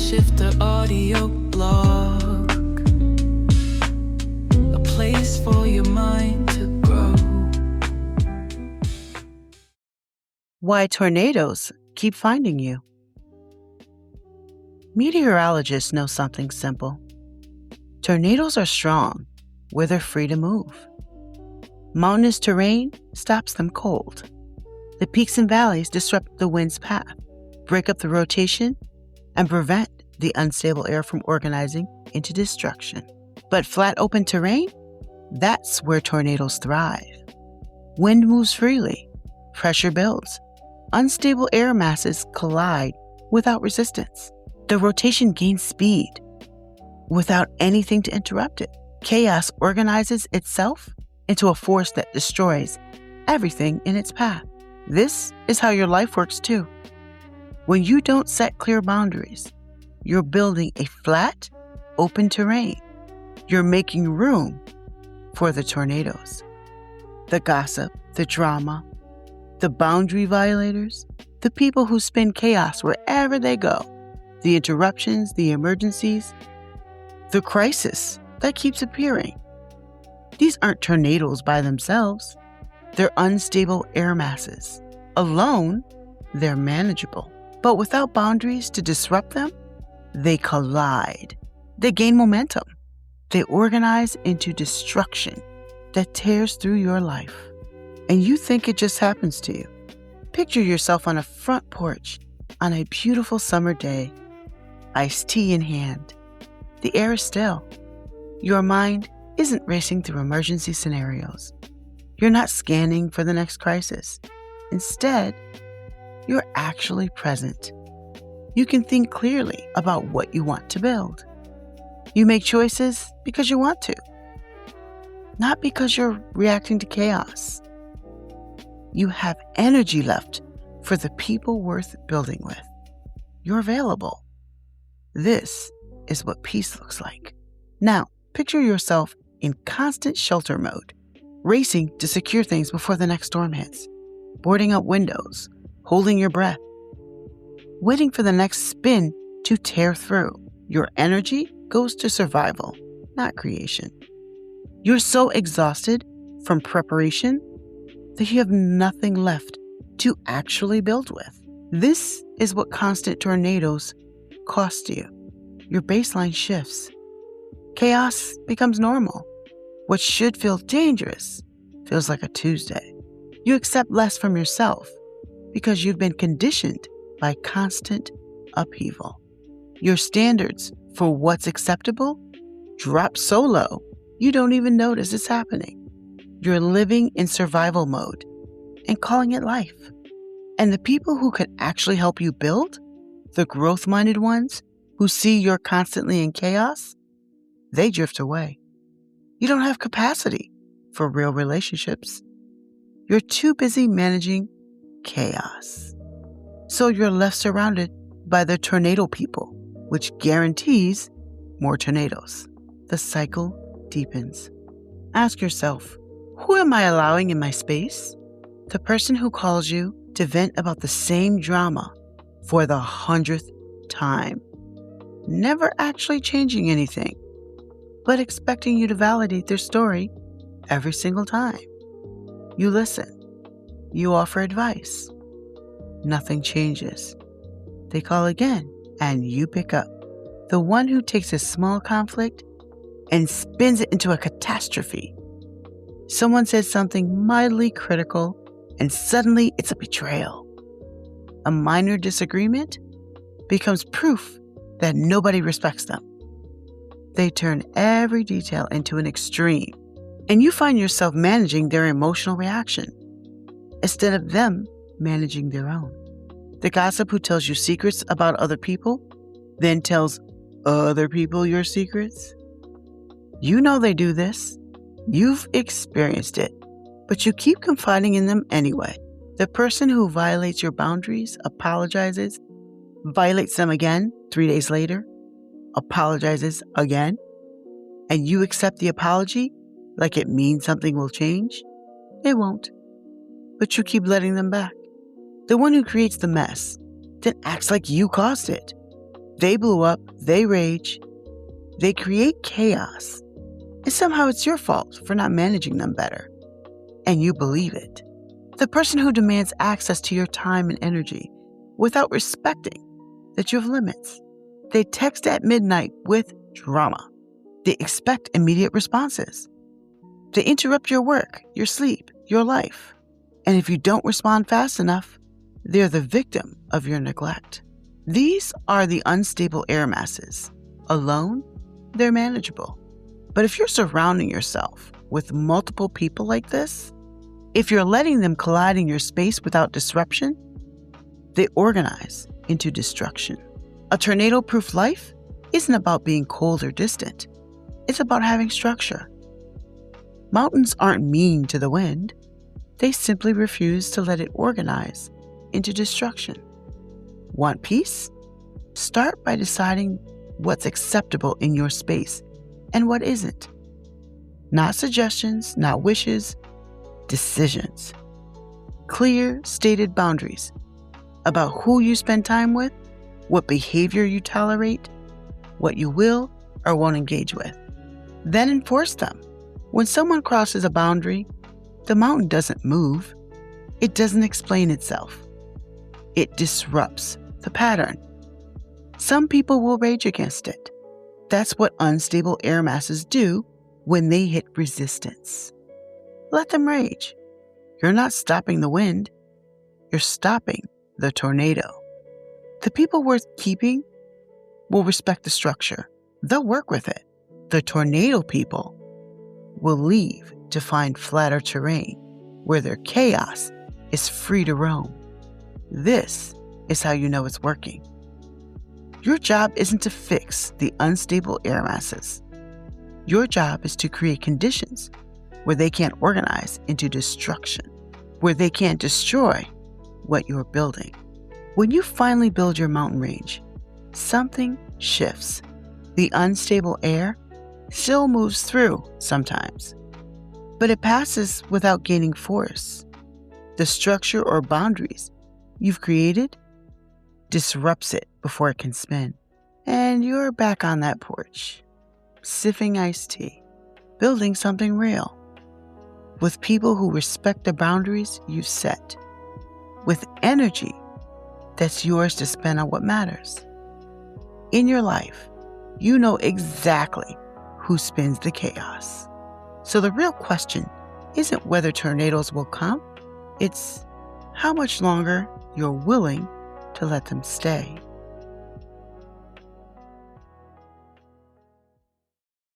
Mindshift audio blog, a place for your mind to grow. Why tornadoes keep finding you. Meteorologists know something simple. Tornadoes are strong where they're free to move. Mountainous terrain stops them cold. The peaks and valleys disrupt the wind's path, break up the rotation, and prevent the unstable air from organizing into destruction. But flat open terrain? That's where tornadoes thrive. Wind moves freely, pressure builds, unstable air masses collide without resistance. The rotation gains speed without anything to interrupt it. Chaos organizes itself into a force that destroys everything in its path. This is how your life works too. When you don't set clear boundaries, you're building a flat, open terrain. You're making room for the tornadoes, the gossip, the drama, the boundary violators, the people who spin chaos wherever they go, the interruptions, the emergencies, the crisis that keeps appearing. These aren't tornadoes by themselves. They're unstable air masses. Alone, they're manageable. But without boundaries to disrupt them, they collide. They gain momentum. They organize into destruction that tears through your life. And you think it just happens to you. Picture yourself on a front porch on a beautiful summer day, iced tea in hand. The air is still. Your mind isn't racing through emergency scenarios. You're not scanning for the next crisis. Instead, you're actually present. You can think clearly about what you want to build. You make choices because you want to, not because you're reacting to chaos. You have energy left for the people worth building with. You're available. This is what peace looks like. Now, picture yourself in constant shelter mode, racing to secure things before the next storm hits, boarding up windows, holding your breath, waiting for the next spin to tear through. Your energy goes to survival, not creation. You're so exhausted from preparation that you have nothing left to actually build with. This is what constant tornadoes cost you. Your baseline shifts. Chaos becomes normal. What should feel dangerous feels like a Tuesday. You accept less from yourself because you've been conditioned by constant upheaval. Your standards for what's acceptable drop so low you don't even notice it's happening. You're living in survival mode and calling it life. And the people who could actually help you build, the growth-minded ones who see you're constantly in chaos, they drift away. You don't have capacity for real relationships. You're too busy managing chaos. So you're left surrounded by the tornado people, which guarantees more tornadoes. The cycle deepens. Ask yourself, who am I allowing in my space? The person who calls you to vent about the same drama for the 100th time, never actually changing anything, but expecting you to validate their story every single time. You listen. You offer advice. Nothing changes. They call again, and you pick up. The one who takes a small conflict and spins it into a catastrophe. Someone says something mildly critical, and suddenly it's a betrayal. A minor disagreement becomes proof that nobody respects them. They turn every detail into an extreme, and you find yourself managing their emotional reaction instead of them managing their own. The gossip who tells you secrets about other people, then tells other people your secrets. You know they do this. You've experienced it, but you keep confiding in them anyway. The person who violates your boundaries apologizes, violates them again 3 days later, apologizes again, and you accept the apology like it means something will change. It won't. But you keep letting them back. The one who creates the mess, then acts like you caused it. They blew up, they rage, they create chaos, and somehow it's your fault for not managing them better. And you believe it. The person who demands access to your time and energy without respecting that you have limits. They text at midnight with drama. They expect immediate responses. They interrupt your work, your sleep, your life. And if you don't respond fast enough, they're the victim of your neglect. These are the unstable air masses. Alone, they're manageable. But if you're surrounding yourself with multiple people like this, if you're letting them collide in your space without disruption, they organize into destruction. A tornado-proof life isn't about being cold or distant. It's about having structure. Mountains aren't mean to the wind. They simply refuse to let it organize into destruction. Want peace? Start by deciding what's acceptable in your space and what isn't. Not suggestions, not wishes, decisions. Clear, stated boundaries about who you spend time with, what behavior you tolerate, what you will or won't engage with. Then enforce them. When someone crosses a boundary, the mountain doesn't move. It doesn't explain itself. It disrupts the pattern. Some people will rage against it. That's what unstable air masses do when they hit resistance. Let them rage. You're not stopping the wind. You're stopping the tornado. The people worth keeping will respect the structure. They'll work with it. The tornado people will leave to find flatter terrain where their chaos is free to roam. This is how you know it's working. Your job isn't to fix the unstable air masses. Your job is to create conditions where they can't organize into destruction, where they can't destroy what you're building. When you finally build your mountain range, something shifts. The unstable air still moves through sometimes, but it passes without gaining force. The structure or boundaries you've created disrupts it before it can spin. And you're back on that porch, sipping iced tea, building something real, with people who respect the boundaries you've set, with energy that's yours to spend on what matters. In your life, you know exactly who spins the chaos. So the real question isn't whether tornadoes will come, it's how much longer you're willing to let them stay.